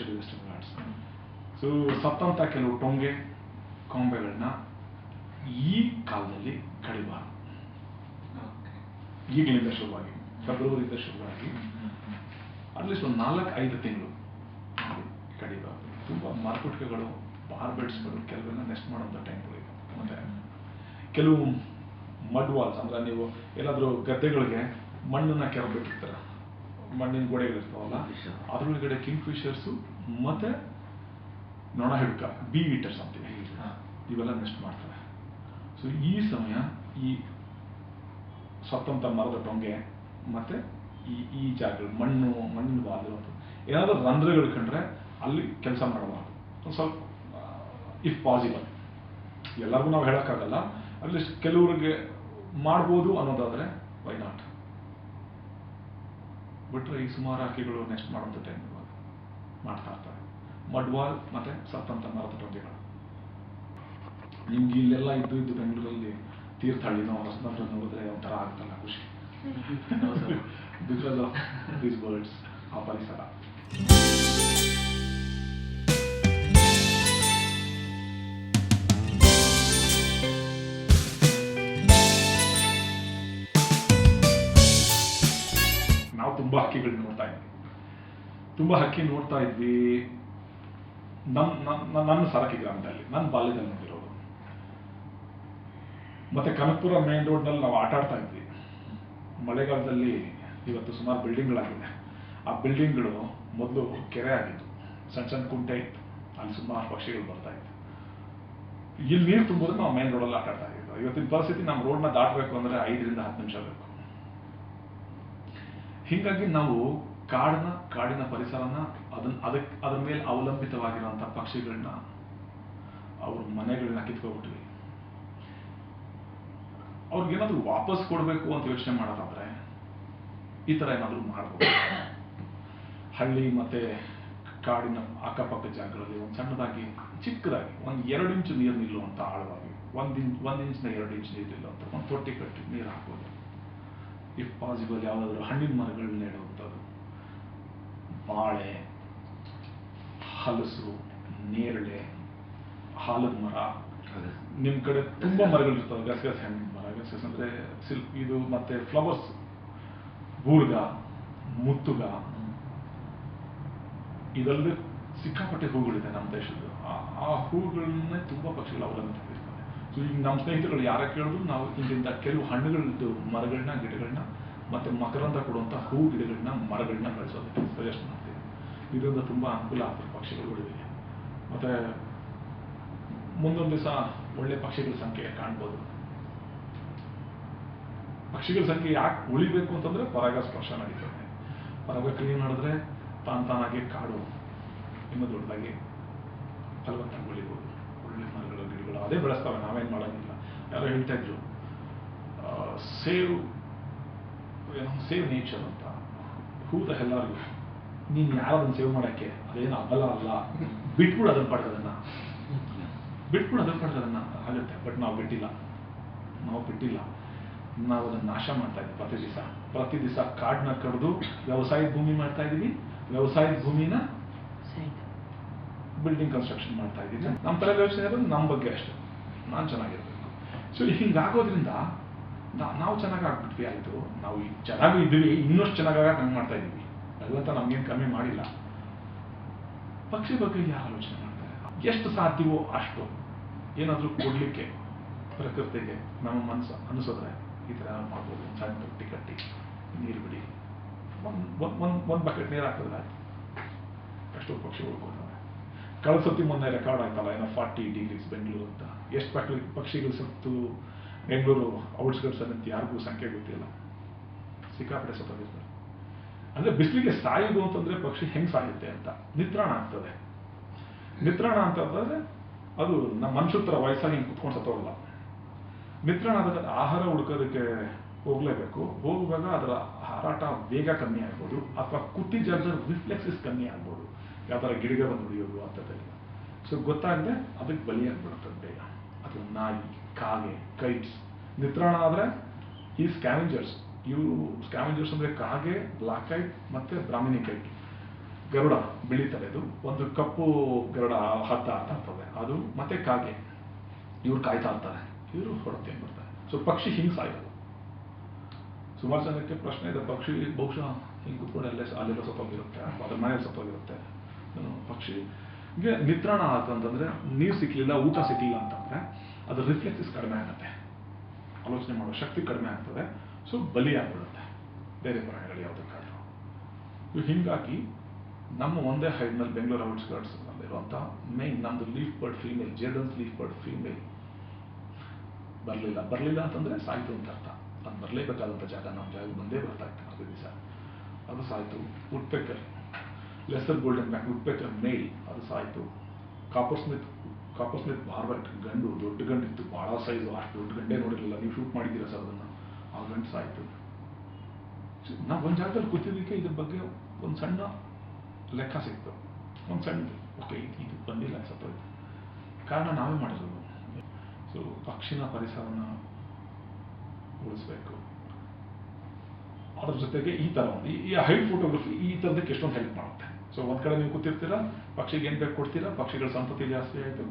To Western Ghats. So ಸತ್ತಂಥ ಕೆಲವು ಟೊಂಗೆ ಕೊಂಬೆಗಳನ್ನ ಈ ಕಾಲದಲ್ಲಿ ಕಡಿಬಾರದು. ಈಗಲಿಂದ ಶುರುವಾಗಿ ಫೆಬ್ರವರಿಯಿಂದ ಶುರುವಾಗಿ ಅಟ್ಲೀಸ್ಟ್ ಒಂದು 4-5 ತಿಂಗಳು ಕಡಿಬಾರದು. ತುಂಬ ಮರಕುಟಿಕೆಗಳು, ಬಾರ್ಬೆಡ್ಸ್ಗಳು ಕೆಲವೆಲ್ಲ ನೆಸ್ಟ್ ಮಾಡೋಂಥ ಟೈಮ್ಗಳಿವೆ. ಮತ್ತೆ ಕೆಲವು ಮಡ್ ವಾಲ್ಸ್, ಅಂದ್ರೆ ನೀವು ಎಲ್ಲಾದರೂ ಗದ್ದೆಗಳಿಗೆ ಮಣ್ಣನ್ನ ಕೆರಬಿಟ್ಟಿರ್ತಾರೆ, ಮಣ್ಣಿನ ಗೋಡೆಗಳಿರ್ತಾವಲ್ಲ, ಅದ್ರೊಳಗಡೆ ಕಿಂಗ್ ಫಿಶರ್ಸು ಮತ್ತೆ ನೊಣ ಹಿಡ್ಕ, ಬಿ ಈಟರ್ಸ್ ಅಂತೀವಿ, ಇವೆಲ್ಲ ನೆಸ್ಟ್ ಮಾಡ್ತಾರೆ. ಸೊ ಈ ಸಮಯ ಈ ಸತ್ತಂಥ ಮರದ ಟೊಂಗೆ ಮತ್ತೆ ಈ ಜಾಗಗಳು ಮಣ್ಣಿನ ವಾಲ್ ಏನಾದರೂ ರಂಧ್ರಗಳು ಕಂಡ್ರೆ ಅಲ್ಲಿ ಕೆಲಸ ಮಾಡಬಾರ್ದು. ಸ್ವಲ್ಪ ಇಫ್ ಪಾಸಿಬಲ್, ಎಲ್ಲರಿಗೂ ನಾವು ಹೇಳೋಕ್ಕಾಗಲ್ಲ, ಅಟ್ಲೀಸ್ಟ್ ಕೆಲವ್ರಿಗೆ ಮಾಡ್ಬೋದು ಅನ್ನೋದಾದ್ರೆ ವೈ ನಾಟ್. ಬಿಟ್ರೆ ಈ ಸುಮಾರು ಹಕ್ಕಿಗಳು ನೆಕ್ಸ್ಟ್ ಮಾಡೋಂಥ ಟೈಮ್ ಮಾಡ್ತಾ ಇರ್ತಾರೆ. ಮಡ್ ವಾಲ್ ಮತ್ತೆ ಸತ್ತಂಥ ಮರದ ಟೊಂಗೆಗಳು. ನಿಮ್ಗೆ ಇಲ್ಲೆಲ್ಲ ಇದ್ದು ಬೆಂಗಳೂರಲ್ಲಿ ತೀರ್ಥಹಳ್ಳಿನೋ ಹೊಸನಗರ ನೋಡಿದ್ರೆ ಒಂಥರ ಆಗ್ತಲ್ಲ ಖುಷಿ, ಬಿಕಾಸ್ ಆಫ್ ದೀಸ್ ಬರ್ಡ್ಸ್, ಆ ಪರಿಸರ. ನಾವು ತುಂಬಾ ಹಕ್ಕಿಗಳು ನೋಡ್ತಾ ಇದ್ವಿ. ನನ್ನ ಸರಕಿ ಗ್ರಾಮದಲ್ಲಿ, ನನ್ನ ಬಾಲ್ಯದಲ್ಲಿ ನೋಡಿರೋದು. ಮತ್ತೆ ಕನಕಪುರ ಮೇನ್ ರೋಡ್ನಲ್ಲಿ ನಾವು ಆಟ ಆಡ್ತಾ ಇದ್ವಿ. ಮಳೆಗಾಲದಲ್ಲಿ ಇವತ್ತು ಸುಮಾರು ಬಿಲ್ಡಿಂಗ್ಗಳಾಗಿದೆ. ಆ ಬಿಲ್ಡಿಂಗ್ಗಳು ಮೊದಲು ಕೆರೆ ಆಗಿತ್ತು, ಸಣ್ಣ ಕುಂಟೆ ಇತ್ತು, ಅಲ್ಲಿ ಸುಮಾರು ಪಕ್ಷಿಗಳು ಬರ್ತಾ ಇತ್ತು. ಇಲ್ಲಿ ನೀರು ತುಂಬಿದ್ರೆ ನಾವು ಮೇನ್ ರೋಡಲ್ಲಿ ಆಟ ಆಡ್ತಾ ಇದ್ವಿ. ಇವತ್ತಿನ ಪರಿಸ್ಥಿತಿ ನಮ್ಮ ರೋಡ್ನ ದಾಟಬೇಕು ಅಂದ್ರೆ 5-10 ನಿಮಿಷ ಬೇಕು. ಹೀಗಾಗಿ ನಾವು ಕಾಡಿನ ಪರಿಸರನ ಅದ್ರ ಮೇಲೆ ಅವಲಂಬಿತವಾಗಿರುವಂಥ ಪಕ್ಷಿಗಳನ್ನ, ಅವ್ರ ಮನೆಗಳನ್ನ ಕಿತ್ಕೊಬಿಟ್ವಿ. ಅವ್ರಿಗೇನಾದ್ರೂ ವಾಪಸ್ ಕೊಡಬೇಕು ಅಂತ ಯೋಚನೆ ಮಾಡೋದಾದ್ರೆ ಈ ಥರ ಏನಾದರೂ ಮಾಡ್ಬೋದು. ಹಳ್ಳಿ ಮತ್ತೆ ಕಾಡಿನ ಅಕ್ಕಪಕ್ಕ ಜಾಗಗಳಲ್ಲಿ ಒಂದು ಸಣ್ಣದಾಗಿ, ಚಿಕ್ಕದಾಗಿ, 1-2 ಇಂಚು ನೀರು ನಿಲ್ಲುವಂಥ ಆಳವಾಗಿ, 1 ಇಂಚಿಂದ 2 ಇಂಚು ನೀರು ನಿಲ್ಲುವಂಥ ಒಂದು ತೊಟ್ಟಿ ಕಟ್ಟಿ ನೀರು ಹಾಕ್ಬೋದು. ಇಫ್ ಪಾಸಿಬಲ್ ಯಾವುದಾದ್ರೂ ಹಣ್ಣಿನ ಮರಗಳನ್ನ ನೆಡುವಂಥದ್ದು, ಬಾಳೆ, ಹಲಸು, ನೇರಳೆ, ಆಲದ ಮರ. ನಿಮ್ಮ ಕಡೆ ತುಂಬಾ ಮರಗಳಿರ್ತವೆ, ಗಸಗಸೆ ಹಣ್ಣಿನ ಮರ. ಗಸಗಸೆ ಅಂದ್ರೆ ಇದು ಮತ್ತೆ ಫ್ಲವರ್ಸ್, ಬೂರ್ಗ, ಮುತ್ತುಗ, ಇದಲ್ಲದೆ ಸಿಕ್ಕಾಪಟ್ಟೆ ಹೂಗಳಿದೆ ನಮ್ಮ ದೇಶದ್ದು. ಆ ಹೂಗಳನ್ನೇ ತುಂಬಾ ಪಕ್ಷಿಗಳು ಅವಲಂಬಿತವಾಗಿರ್ತವೆ. ಸೊ ಈಗ ನಮ್ಮ ಸ್ನೇಹಿತರುಗಳು ಯಾರ ಕೇಳಿದ್ರು ನಾವು ಇಂದಿಂದ ಕೆಲವು ಹಣ್ಣುಗಳದ್ದು ಮರಗಳನ್ನ, ಗಿಡಗಳನ್ನ, ಮತ್ತೆ ಮಕರಂದ ಕೊಡುವಂಥ ಹೂ ಗಿಡಗಳನ್ನ, ಮರಗಳನ್ನ ಬೆಳೆಸೋದಕ್ಕೆ ಸಜೆಸ್ಟ್ ಮಾಡ್ತೀವಿ. ಇದರಿಂದ ತುಂಬಾ ಅನುಕೂಲ ಆಗ್ತದೆ ಪಕ್ಷಿಗಳಿಗೆ. ಮತ್ತೆ ಮುಂದೊಂದು ದಿವಸ ಒಳ್ಳೆ ಪಕ್ಷಿಗಳ ಸಂಖ್ಯೆ ಕಾಣ್ಬೋದು. ಪಕ್ಷಿಗಳ ಸಂಖ್ಯೆ ಯಾಕೆ ಉಳಿಬೇಕು ಅಂತಂದ್ರೆ ಪರಾಗಸ್ಪರ್ಶ ನಡೀತದೆ. ಪರಾಗಕ್ರಿಯೆ ನಡೆದ್ರೆ ತಾನಾಗೆ ಕಾಡು ಇನ್ನೂ ದೊಡ್ಡದಾಗಿ ಫಲವತ್ತಾಗಿ ಬೆಳಿಬೋದು. ಒಳ್ಳೆ ಮರಗಳು, ಗಿಡಗಳು ಅದೇ ಬೆಳೆಸ್ತವೆ, ನಾವೇನು ಮಾಡೋಂಗಿಲ್ಲ. ಯಾರೋ ಹೇಳ್ತಾ ಇದ್ರು ಸೇವ್ ನೇಚರ್ ಅಂತ. ಹೂದ ಎಲ್ಲರಿಗೂ ನೀನು ಯಾರದನ್ನು ಸೇವ್ ಮಾಡೋಕ್ಕೆ, ಅದೇನು ಅಬಲ ಅಲ್ಲ, ಬಿಟ್ಬಿಡು ಅದನ್ನ ಪಡೆದದನ್ನ ಆಗುತ್ತೆ. ಬಟ್ ನಾವು ಬಿಟ್ಟಿಲ್ಲ. ನಾವು ಅದನ್ನು ನಾಶ ಮಾಡ್ತಾ ಇದ್ವಿ ಪ್ರತಿ ದಿವಸ ಕಾಡನ್ನ ಕಡಿದು ವ್ಯವಸಾಯದ ಭೂಮಿ ಮಾಡ್ತಾ ಇದೀವಿ. ವ್ಯವಸಾಯದ ಭೂಮಿನ ಬಿಲ್ಡಿಂಗ್ ಕನ್ಸ್ಟ್ರಕ್ಷನ್ ಮಾಡ್ತಾ ಇದ್ದೀವಿ. ನಮ್ಮ ತರ ಯೋಚನೆ ಇರೋದು ನಮ್ಮ ಬಗ್ಗೆ ಅಷ್ಟೇ, ನಾನು ಚೆನ್ನಾಗಿರ್ಬೇಕು. ಸೊ ಹಿಂಗಾಗೋದ್ರಿಂದ ನಾವು ಚೆನ್ನಾಗಿ ಆಗ್ಬಿಟ್ವಿ. ಆಯಿತು, ನಾವು ಚೆನ್ನಾಗೂ ಇದ್ವಿ, ಇನ್ನಷ್ಟು ಚೆನ್ನಾಗಾಗ ಹಂಗೆ ಮಾಡ್ತಾ ಇದ್ದೀವಿ. ಭಗವಂತ ನಮ್ಗೇನು ಕಮ್ಮಿ ಮಾಡಿಲ್ಲ. ಪಕ್ಷಿ ಬಗ್ಗೆ ಯಾರು ಆಲೋಚನೆ ಮಾಡ್ತಾರೆ? ಎಷ್ಟು ಸಾಧ್ಯವೋ ಅಷ್ಟು ಏನಾದರೂ ಕೊಡ್ಲಿಕ್ಕೆ ಪ್ರಕೃತಿಗೆ ನಮ್ಮ ಮನಸ್ಸು ಅನಿಸಿದ್ರೆ ಈ ಥರ ಮಾಡ್ಬೋದು. ಒಂದು ಸಣ್ಣ ತೊಟ್ಟಿ ಕಟ್ಟಿ ನೀರು ಬಿಡಿ, ಒಂದು ಬಕೆಟ್ ನೀರು ಹಾಕಿದ್ರೆ ಆಯ್ತು, ಎಷ್ಟೋ ಪಕ್ಷಿಗಳು ಕೊಡ್ತಾರೆ. ಕಳೆದ ಮೊನ್ನೆ ರೆಕಾರ್ಡ್ ಆಯ್ತಲ್ಲ, ಏನೋ 40 ಡಿಗ್ರೀಸ್ ಬೆಂಗಳೂರು ಅಂತ. ಎಷ್ಟು ಪಕ್ಷಿಗಳು ಸತ್ತು ಬೆಂಗಳೂರು ಔಟ್ಸ್ಕರ್ಟ್ಸ್ ಅಂತ ಯಾರಿಗೂ ಸಂಖ್ಯೆ ಗೊತ್ತಿಲ್ಲ. ಸಿಕ್ಕಾಪಟ್ಟೆ ಸತ್ತೋಗಿರ್ತಾರೆ. ಅಂದ್ರೆ ಬಿಸಿಲಿಗೆ ಸಾಯುದು ಅಂತಂದ್ರೆ ಪಕ್ಷಿ ಹೆಂಗ್ ಸಾಯುತ್ತೆ ಅಂತ. ನಿತ್ರಾಣ ಆಗ್ತದೆ. ನಿತ್ರಾಣ ಅಂತಂದ್ರೆ ಅದು ನಮ್ಮ ಮನುಷ್ಯರ ವಯಸ್ಸಾಗಿ ಹಿಂಗೆ ಕುತ್ಕೊಂಡು ಸತ್ತೋಗಲ್ಲ. ನಿತ್ರಾಣ ಆದಾಗ ಆಹಾರ ಹುಡುಕೋದಕ್ಕೆ ಹೋಗ್ಲೇಬೇಕು. ಹೋಗುವಾಗ ಅದರ ಹಾರಾಟ ವೇಗ ಕಮ್ಮಿ ಆಗ್ಬೋದು, ಅಥವಾ ಕುತ್ತಿ ಜಾಗದಲ್ಲಿ ರಿಫ್ಲೆಕ್ಸಸ್ ಕಮ್ಮಿ ಆಗ್ಬೋದು. ಯಾವ ಥರ ಗಿಡಗ ಬಂದು ಹೊಡಿಯೋದು ಅಂಥದ್ದೆಲ್ಲ. ಸೊ ಗೊತ್ತಾಗದೆ ಅದಕ್ಕೆ ಬಲಿಯಾಗ್ಬಿಡುತ್ತದೆ ಬೇಗ. ಅಥವಾ ನಾಯಿ, ಕಾಗೆ, ಕೈಟ್ಸ್. ನಿತ್ರಾಣ ಆದರೆ ಈ ಸ್ಕ್ಯಾವೆಂಜರ್ಸ್, ಇವು ಸ್ಕ್ಯಾವೆಂಜರ್ಸ್ ಅಂದರೆ ಕಾಗೆ, ಬ್ಲಾಕ್ ಕೈಟ್ ಮತ್ತು ಬ್ರಾಹ್ಮಿನಿ ಕೈಟ್. ಗರುಡ ಬಿಳಿ ತಲೆದು, ಒಂದು ಕಪ್ಪು ಗರುಡ ಹತ್ತ ಇರ್ತದೆ ಅದು, ಮತ್ತೆ ಕಾಗೆ, ಇವ್ರು ಕಾಯ್ತಾ ಇರ್ತಾರೆ, ಇವರು ಹೊರತೆ ಬರ್ತಾರೆ. ಸೊ ಪಕ್ಷಿ ಹಿಂಗೆ ಸಾಯೋದು. ಸುಮಾರು ಜನಕ್ಕೆ ಪ್ರಶ್ನೆ ಇದೆ, ಪಕ್ಷಿ ಬಹುಶಃ ಹಿಂಗೆ ಕುತ್ಕೊಂಡು ಅಲ್ಲೆಲ್ಲ ಸತ್ತೋಗಿರುತ್ತೆ, ಅದ್ರ ಮನೇಲಿ ಸತ್ತೋಗಿರುತ್ತೆ. ಪಕ್ಷಿಗೆ ನಿತ್ರಾಣ ಅಂತಂದ್ರೆ ನೀರು ಸಿಕ್ಲಿಲ್ಲ, ಊಟ ಸಿಕ್ಲಿಲ್ಲ ಅಂತಂದ್ರೆ ಅದ್ರ ರಿಫ್ಲೆಕ್ಸಸ್ ಕಡಿಮೆ ಆಗುತ್ತೆ, ಆಲೋಚನೆ ಮಾಡೋ ಶಕ್ತಿ ಕಡಿಮೆ ಆಗ್ತದೆ. ಸೊ ಬಲಿ ಆಗ್ಬಿಡುತ್ತೆ ಬೇರೆ ಪ್ರಾಣಿಗಳು ಯಾವುದಕ್ಕಾದ್ರೂ. ಹೀಗಾಗಿ ನಮ್ಮ ಒಂದೇ ಹೈಡ್ನಲ್ಲಿ ಬೆಂಗಳೂರು ಔಟ್ಸ್ಕರ್ಟ್ಸ್ ಅಲ್ಲಿರುವಂಥ ಮೇನ್ ನಮ್ಮದು leaf bird female, Jerdon's leaf bird female ಬರಲಿಲ್ಲ ಅಂತಂದರೆ ಸಾಯ್ತು ಅಂತ ಅರ್ಥ. ಅದು ಬರಲೇಬೇಕಾದಂಥ ಜಾಗ, ನಮ್ಮ ಜಾಗಕ್ಕೆ ಬಂದೇ ಬರ್ತಾ ಇತ್ತು ಅದೇ ದಿವಸ, ಅದು ಸಾಯ್ತು. Woodpecker, lesser golden back Woodpecker ಮೇಲ್, ಅದು ಸಾಯ್ತು. ಕಾಪರ್ ಸ್ಮಿತ್ ಬಾರ್ಬೆಟ್ ಗಂಡು, ದೊಡ್ಡ ಗಂಡು ಇತ್ತು, ಭಾಳ ಸೈಜು, ಅಷ್ಟು ದೊಡ್ಡ ಗಂಡೇ ನೋಡಿರಲಿಲ್ಲ, ನೀವು ಶೂಟ್ ಮಾಡಿದ್ದೀರಾ ಸರ್ ಅದನ್ನು, ಆ ಗಂಡು ಸಾಯ್ತು. ನಾವು ಒಂದು ಜಾಗದಲ್ಲಿ ಕೂತಿದ್ದಕ್ಕೆ ಇದ್ರ ಬಗ್ಗೆ ಒಂದು ಸಣ್ಣ ಲೆಕ್ಕ ಸಿಕ್ತು, ಒಂದು ಸಣ್ಣ ಓಕೆ ಇದು ಬಂದಿಲ್ಲ ಸತ್ತೋಯ್ತು, ಕಾರಣ ನಾವೇ ಮಾಡಿರೋದು. ಸೊ ಪಕ್ಷಿನ ಪರಿಸರವನ್ನು ಉಳಿಸ್ಬೇಕು. ಅದ್ರ ಜೊತೆಗೆ ಈ ಥರ ಒಂದು ಈ ಹೈಟ್ ಫೋಟೋಗ್ರಫಿ ಈ ಥರದಕ್ಕೆ ಎಷ್ಟೊಂದು ಹೆಲ್ಪ್ ಮಾಡುತ್ತೆ. ಸೊ ಒಂದು ಕಡೆ ನೀವು ಕೂತಿರ್ತೀರಾ, ಪಕ್ಷಿಗೆ ಏನು ಬೇಕು ಕೊಡ್ತೀರಾ, ಪಕ್ಷಿಗಳ ಸಂತತಿ ಜಾಸ್ತಿ ಆಯಿತು,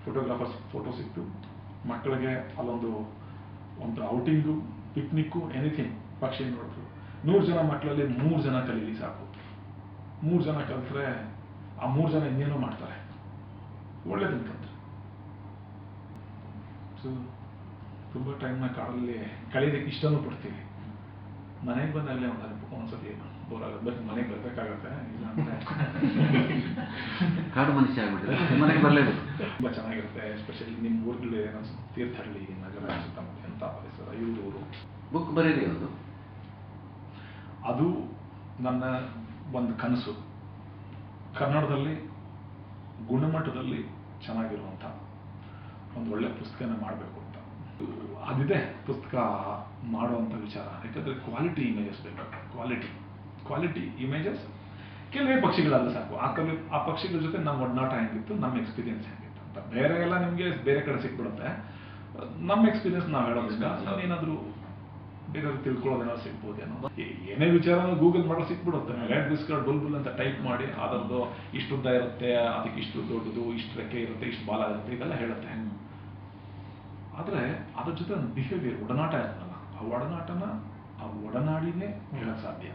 ಫೋಟೋಗ್ರಾಫರ್ಸ್ ಫೋಟೋ ಸಿಕ್ತು, ಮಕ್ಕಳಿಗೆ ಅಲ್ಲೊಂದು ಔಟಿಂಗು, ಪಿಕ್ನಿಕ್ಕು, ಎನಿಥಿಂಗ್ ಪಕ್ಷಿ ನೋಡಿದ್ರು. 100 ಜನ ಮಕ್ಕಳಲ್ಲಿ 3 ಜನ ಕಲೀಲಿ ಸಾಕು. 3 ಜನ ಕಲಿತ್ರೆ ಆ 3 ಜನ ಇನ್ನೇನೋ ಮಾಡ್ತಾರೆ, ಒಳ್ಳೇದನ್ನು ಕಲಿತ್ರೆ. ಸೊ ತುಂಬ ಟೈಮ್ನ ಕಾಡಲ್ಲಿ ಕಳೆಯೋದಕ್ಕೆ ಇಷ್ಟನೂ ಪಡ್ತೀವಿ. ಮನೆಗೆ ಬಂದಾಗಲೇ ಒಂದ್ಸತಿ ಬೋರ್ ಆಗುತ್ತೆ, ಮನೆಗೆ ಬರಬೇಕಾಗತ್ತೆ, ಇಲ್ಲ ಅಂದರೆ ಕಾಡು ಮನುಷ್ಯ ಆಗ್ಬಿಟ್ಟಿದೆ, ಮನೆಗೆ ಬರಲೇಬೇಕು. ತುಂಬ ಚೆನ್ನಾಗಿರುತ್ತೆ, ಎಸ್ಪೆಷಲಿ ನಿಮ್ಮ ಊರುಗಳು ಏನೋ ತೀರ್ಥಹಳ್ಳಿ, ನಗರ, ಸುತ್ತಮುತ್ತ ಎಂಥ ಪರಿಸರ, ಇವರು ಬುಕ್ ಬರೀರಿ ಒಂದು. ಅದು ನನ್ನ ಒಂದು ಕನಸು, ಕನ್ನಡದಲ್ಲಿ ಗುಣಮಟ್ಟದಲ್ಲಿ ಚೆನ್ನಾಗಿರುವಂಥ ಒಂದು ಒಳ್ಳೆ ಪುಸ್ತಕನ ಮಾಡಬೇಕು ಅಂತ. ಅದಿದೆ ಪುಸ್ತಕ ಮಾಡುವಂಥ ವಿಚಾರ, ಯಾಕಂದರೆ ಕ್ವಾಲಿಟಿ ಇಮೇಜಸ್ ಬೇಕು. ಕ್ವಾಲಿಟಿ ಇಮೇಜಸ್ ಕೆಲವೇ ಪಕ್ಷಿಗಳಲ್ಲ ಸಾಕು, ಆ ಪಕ್ಷಿಗಳ ಜೊತೆ ನಮ್ಮ ಒಡನಾಟ ಹೆಂಗಿತ್ತು, ನಮ್ಮ ಎಕ್ಸ್ಪೀರಿಯನ್ಸ್ ಹೆಂಗಿತ್ತು ಅಂತ. ಬೇರೆ ಎಲ್ಲ ನಿಮಗೆ ಬೇರೆ ಕಡೆ ಸಿಕ್ಬಿಡುತ್ತೆ, ನಮ್ಮ ಎಕ್ಸ್ಪೀರಿಯನ್ಸ್ ನಾವು ಹೇಳೋದ್ರಿಂದ ನಾವೇನಾದರೂ ಬೇರೆಯವ್ರು ತಿಳ್ಕೊಳ್ಳೋದೇನಾದ್ರು ಸಿಗ್ಬೋದೇನೋ. ಏನೇ ವಿಚಾರ ಗೂಗಲ್ ಮಾಡೋ ಸಿಕ್ಬಿಡುತ್ತೆ. ರೆಡ್ ಬಿಸ್ಕಟ್ ಬುಲ್ಬುಲ್ ಅಂತ ಟೈಪ್ ಮಾಡಿ ಅದರದ್ದು ಇಷ್ಟು ಉದ್ದ ಇರುತ್ತೆ, ಅದಕ್ಕೆ ಇಷ್ಟು ದೊಡ್ಡದು, ಇಷ್ಟು ರೆಕ್ಕೆ ಇರುತ್ತೆ, ಇಷ್ಟು ಬಾಲ ಇರುತ್ತೆ, ಇದೆಲ್ಲ ಹೇಳುತ್ತೆ. ಆದರೆ ಅದ್ರ ಜೊತೆ ಒಂದು ಬಿಹೇವಿಯರ್, ಒಡನಾಟ ಇರ್ತಲ್ಲ, ಆ ಒಡನಾಟನ ಆ ಒಡನಾಡಿನೇ ಹೇಳಕ್ ಸಾಧ್ಯ.